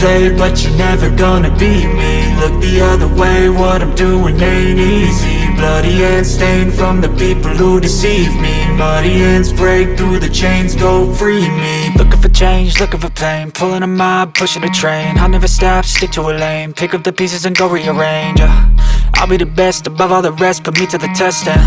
play, but you're never gonna beat me. Look the other way, what I'm doing ain't easy. Bloody hands stained from the people who deceive me. Muddy hands break through the chains, go free me. Looking for change, looking for pain, pulling a mob, pushing a train. I'll never stop, stick to a lane, pick up the pieces and go rearrange. I'll be the best above all the rest, put me to the test and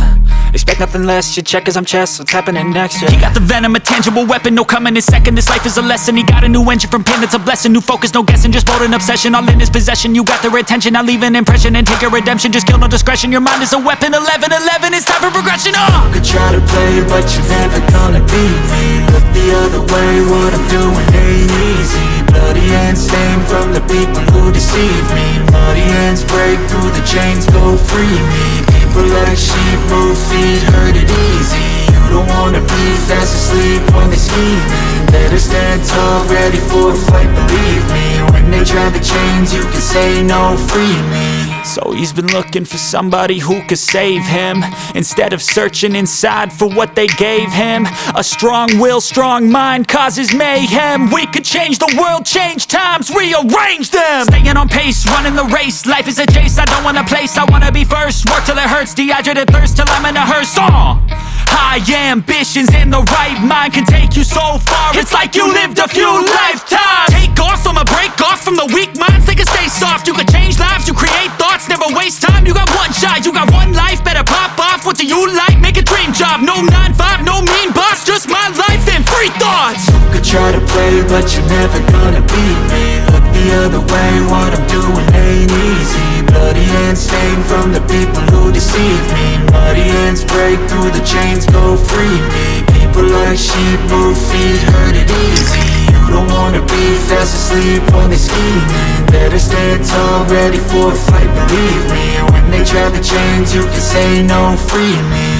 expect nothing less. You check as I'm chess, what's happening next? Yeah. He got the venom, a tangible weapon, no coming in second. This life is a lesson. He got a new engine from pain, that's a blessing. New focus, no guessing, just bold and obsession. All in his possession, you got their attention. I'll leave an impression and take a redemption. Just kill, no discretion. Your mind is a weapon. 11-11, it's time for progression. You could try to play, but you're never gonna beat me. Look the other way, what I'm doing ain't easy. Bloody hands stained from the people who deceive me. Muddy hands break through the chains, go free me. People like sheep move feet, hurt it easy. You don't wanna be fast asleep when they scheming. Better stand tall, ready for a fight, believe me. When they try the chains, you can say no, free me. So he's been looking for somebody who could save him, instead of searching inside for what they gave him. A strong will, strong mind causes mayhem. We could change the world, change times, rearrange them. Staying on pace, running the race. Life is a chase, I don't want a place, I wanna be first. Work till it hurts, dehydrated thirst till I'm in a hearse. High ambitions and the right mind can take you so far. It's like you lived a few lifetimes. Take off from a break off from the weak minds, they can stay soft. You can change lives, you create thoughts, never waste time. You got one shot, you got one life, better pop off. What do you like? Make a dream job. No 9-5, no mean boss, just my life and free thoughts. You could try to play, but you're never gonna beat me. Look the other way, what I'm doing ain't easy. Bloody hands stained from the people who deceive me. Muddy hands break through the chains, go free me. People like sheep move feet, hurt it easy. You don't wanna be fast asleep when they scheming. Better stand tall, ready for a fight, believe me. When they try the chains, you can say no, free me.